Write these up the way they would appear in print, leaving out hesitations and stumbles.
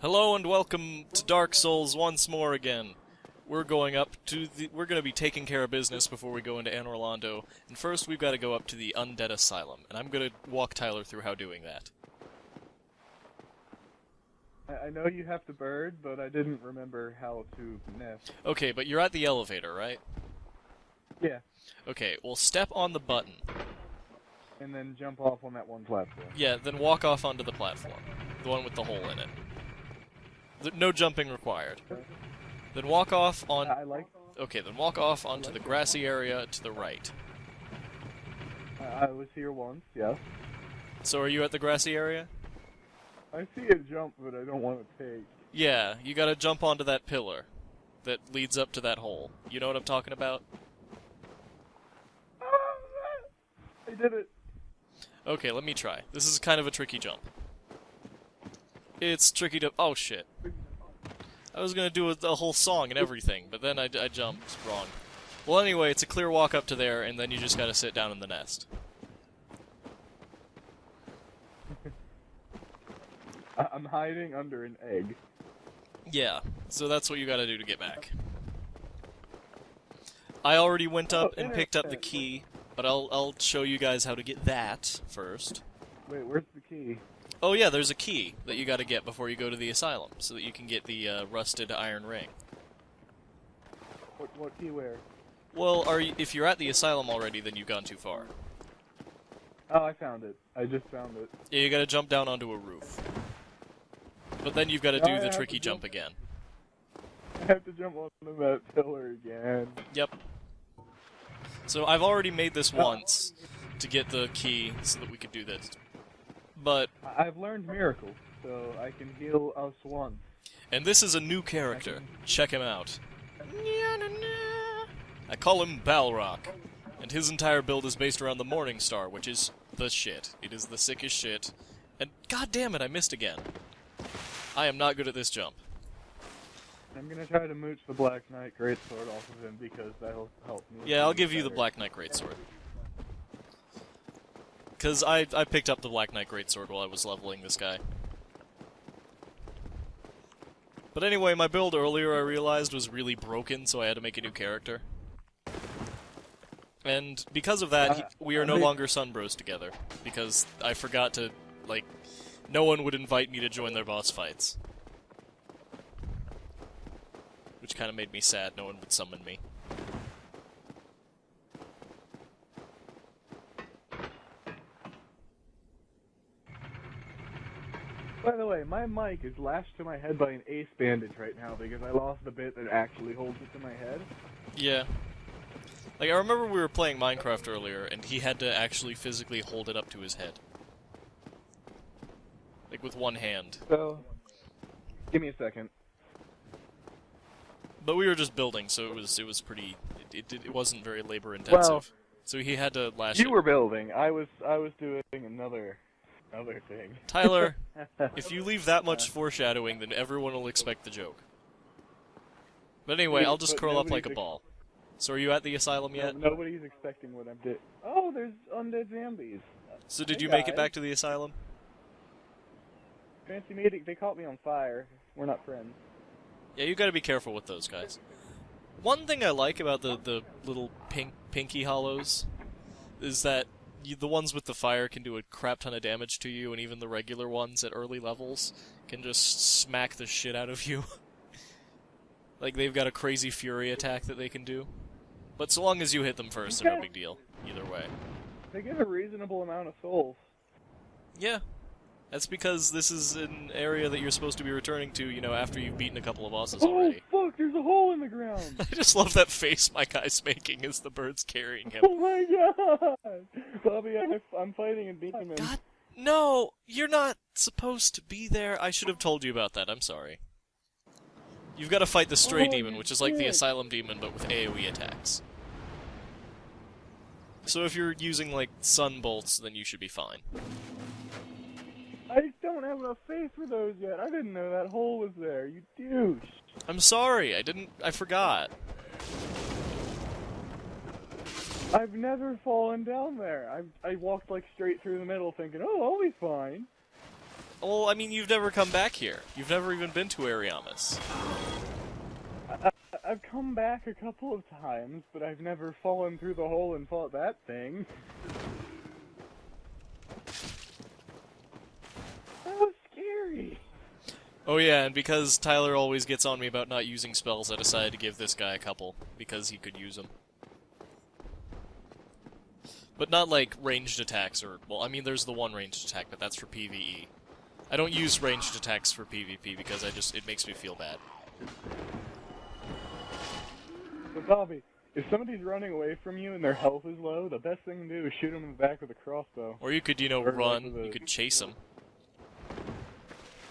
Hello and welcome to Dark Souls once more again. We're going to be taking care of business before we go into Anne Orlando, and first we've got to go up to the Undead Asylum, and I'm gonna walk Tyler through how doing that. I know you have to bird, but I didn't remember how to nest. Okay, but you're at the elevator, right? Yeah. Okay, well step on the button. And then jump off on that one platform. Yeah, then walk off onto the platform. The one with the hole in it. No jumping required. Then walk off on... Okay, then walk off onto the grassy area to the right. I was here once, yes. So are you at the grassy area? I see a jump, but I don't want to take. Yeah, you gotta jump onto that pillar that leads up to that hole. You know what I'm talking about? I did it! Okay, let me try. This is kind of a tricky jump. It's tricky to... Oh, shit. I was gonna do a whole song and everything, but then I jumped wrong. Well, anyway, it's a clear walk up to there, and then you just gotta sit down in the nest. I'm hiding under an egg. Yeah, so that's what you gotta do to get back. I already went up and picked up the key, but I'll show you guys how to get that first. Wait, where's the key? Oh yeah, there's a key that you gotta get before you go to the asylum, so that you can get the rusted iron ring. What key where? Well, if you're at the asylum already, then you've gone too far. Oh, I found it. I just found it. Yeah, you gotta jump down onto a roof. But then you've gotta do the tricky jump again. I have to jump onto that pillar again. Yep. So I've already made this once to get the key so that we could do this. But... I've learned Miracle, so I can heal us once. And this is a new character. Check him out. I call him Balrog. And his entire build is based around the Morning Star, which is the shit. It is the sickest shit. And god damn it, I missed again. I am not good at this jump. I'm gonna try to mooch the Black Knight Greatsword off of him because that'll help me. Yeah, I'll give you the Black Knight Greatsword. Because I picked up the Black Knight Greatsword while I was leveling this guy. But anyway, my build earlier I realized was really broken, so I had to make a new character. And because of that, we are no longer Sunbros together. Because I forgot to, like, no one would invite me to join their boss fights. Which kind of made me sad, no one would summon me. By the way, my mic is lashed to my head by an ace bandage right now because I lost the bit that actually holds it to my head. Yeah. Like, I remember we were playing Minecraft earlier, and he had to actually physically hold it up to his head. Like, with one hand. So, give me a second. But we were just building, so it was pretty... It wasn't very labor-intensive. Well, so he had to lash it. You were building. I was doing another thing. Tyler, if you leave that much foreshadowing, then everyone will expect the joke. But anyway, I'll just curl up like a ball. So are you at the asylum yet? No, nobody's expecting what I'm doing. Oh, there's undead zombies. So did you make it back to the asylum? Fancy meeting. They caught me on fire. We're not friends. Yeah, you gotta be careful with those guys. One thing I like about the little pinky hollows is that the ones with the fire can do a crap ton of damage to you, and even the regular ones at early levels can just smack the shit out of you. Like, they've got a crazy fury attack that they can do. But so long as you hit them first, they're no big deal. Either way. They get a reasonable amount of souls. Yeah. That's because this is an area that you're supposed to be returning to, you know, after you've beaten a couple of bosses already. Oh, fuck, there's a hole in the ground! I just love that face my guy's making as the bird's carrying him. Oh my god! Bobby, I'm fighting and beating him. God, no! You're not supposed to be there. I should have told you about that, I'm sorry. You've got to fight the Stray Demon, which is like the Asylum Demon, but with AoE attacks. So if you're using, like, Sun Bolts, then you should be fine. I don't have enough faith for those yet. I didn't know that hole was there, you douche. I'm sorry, I forgot. I've never fallen down there. I walked, like, straight through the middle thinking, oh, I'll be fine. Well, I mean, you've never come back here. You've never even been to Ariamis. I've come back a couple of times, but I've never fallen through the hole and fought that thing. That was scary. Oh yeah, and because Tyler always gets on me about not using spells, I decided to give this guy a couple, because he could use them. But not like ranged attacks, or, well, I mean there's the one ranged attack, but that's for PvE. I don't use ranged attacks for PvP because it makes me feel bad. But Bobby, if somebody's running away from you and their health is low, the best thing to do is shoot them in the back with a crossbow. Or you could, you know, run, you could chase them.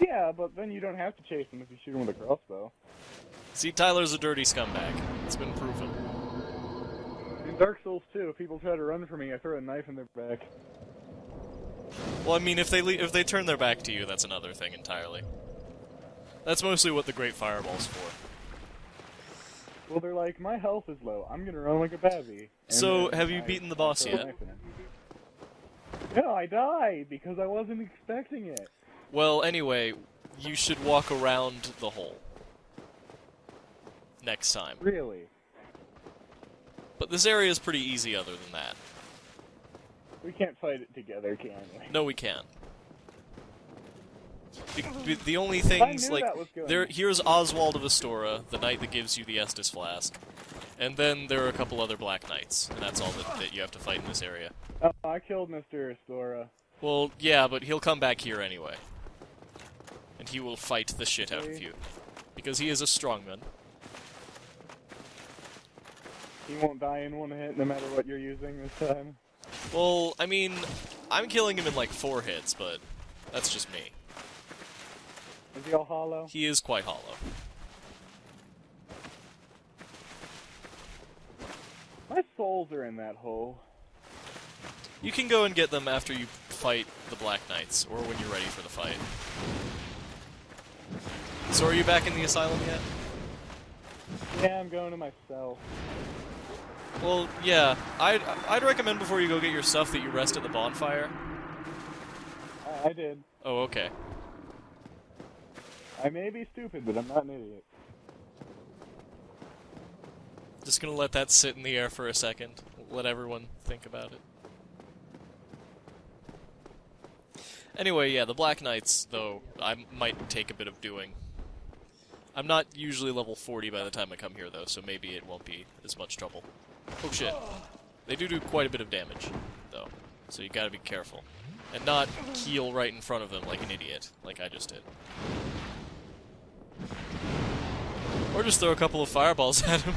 Yeah, but then you don't have to chase them if you shoot them with a crossbow. See, Tyler's a dirty scumbag. It's been proven. In Dark Souls 2, if people try to run from me, I throw a knife in their back. Well, I mean, if they turn their back to you, that's another thing entirely. That's mostly what the Great Fireball's for. Well, they're like, my health is low, I'm gonna run like a babby. So, have you beaten the boss yet? No, I died, because I wasn't expecting it. Well, anyway, you should walk around the hole. Next time. Really? But this area is pretty easy other than that. We can't fight it together, can we? No, we can't. The only things, like, here's Oswald of Astora, the knight that gives you the Estus Flask. And then there are a couple other Black Knights, and that's all that you have to fight in this area. Oh, I killed Mr. Astora. Well, yeah, but he'll come back here anyway. And he will fight the shit out of you. Because he is a strongman. He won't die in one hit no matter what you're using this time? Well, I mean, I'm killing him in like 4 hits, but that's just me. Is he all hollow? He is quite hollow. My souls are in that hole. You can go and get them after you fight the Black Knights, or when you're ready for the fight. So are you back in the asylum yet? Yeah, I'm going to my cell. Well, yeah. I'd recommend before you go get your stuff that you rest at the bonfire. I did. Oh, okay. I may be stupid, but I'm not an idiot. Just gonna let that sit in the air for a second. Let everyone think about it. Anyway, yeah, the Black Knights, though, I might take a bit of doing. I'm not usually level 40 by the time I come here, though, so maybe it won't be as much trouble. Oh shit. They do quite a bit of damage, though, so you gotta be careful. And not heal right in front of them like an idiot, like I just did. Or just throw a couple of fireballs at him.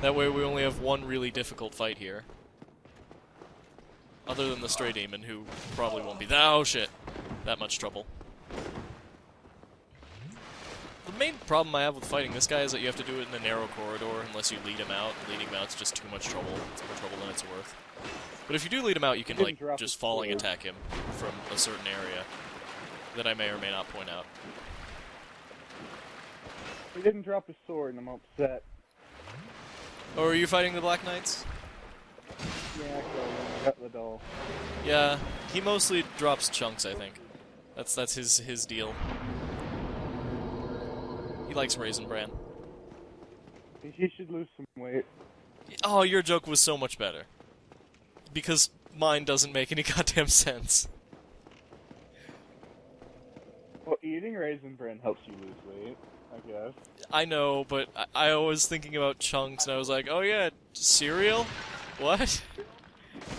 That way we only have one really difficult fight here. Other than the Stray Demon, who probably won't be that much trouble. The main problem I have with fighting this guy is that you have to do it in a narrow corridor unless you lead him out. Leading him out's just too much trouble. It's more trouble than it's worth. But if you do lead him out, you can, like, just falling attack him from a certain area that I may or may not point out. He didn't drop his sword, and I'm upset. Oh, are you fighting the Black Knights? Yeah, I got the doll. Yeah, he mostly drops chunks, I think. That's his deal. He likes Raisin Bran. He should lose some weight. Oh, your joke was so much better. Because mine doesn't make any goddamn sense. Well, eating Raisin Bran helps you lose weight, I guess. I know, but I was thinking about chunks, and I was like, oh yeah, cereal? What?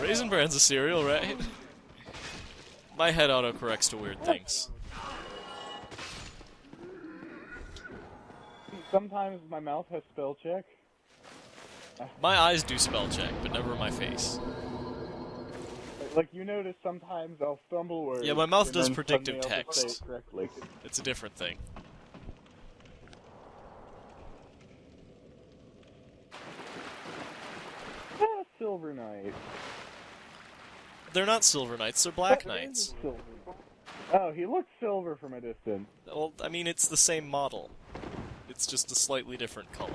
Raisin Bran's a cereal, right? My head autocorrects to weird things. Sometimes my mouth has spell check. My eyes do spell check, but never my face. Like, you notice sometimes I'll stumble words. Yeah, my mouth does then predictive suddenly I'll just say text. it correctly. It's a different thing. Ah, Silver Knight. They're not Silver Knights, they're Black That is Knights. silver. Oh, he looks silver from a distance. Well, I mean, it's the same model. It's just a slightly different color.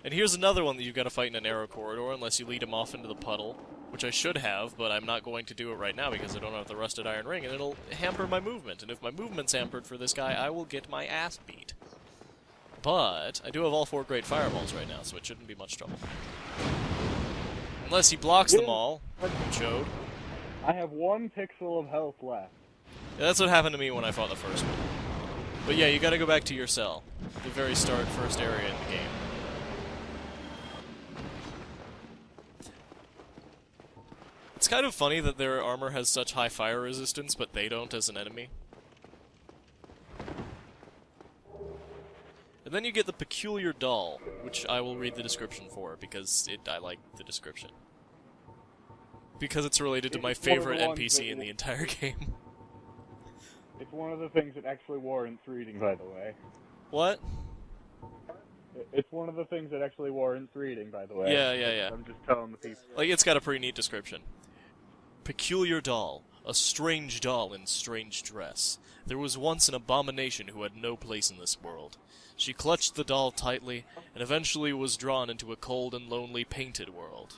And here's another one that you've got to fight in a narrow corridor unless you lead him off into the puddle. which I should have, but I'm not going to do it right now because I don't have the rusted iron ring, and it'll hamper my movement. And if my movement's hampered for this guy, I will get my ass beat. But I do have all 4 great fireballs right now, so it shouldn't be much trouble. Unless he blocks them all, Chode. I have 1 pixel of health left. Yeah, that's what happened to me when I fought the first one. But yeah, you gotta go back to your cell. The very first area in the game. It's kind of funny that their armor has such high fire resistance, but they don't as an enemy. And then you get the peculiar doll, which I will read the description for, because I like the description. Because it's related to my favorite NPC in the entire game. It's one of the things that actually warrants reading, by the way. What? It's one of the things that actually warrants reading, by the way. Yeah. I'm just telling the people. Like, it's got a pretty neat description. Peculiar doll, a strange doll in strange dress. There was once an abomination who had no place in this world. She clutched the doll tightly, and eventually was drawn into a cold and lonely painted world.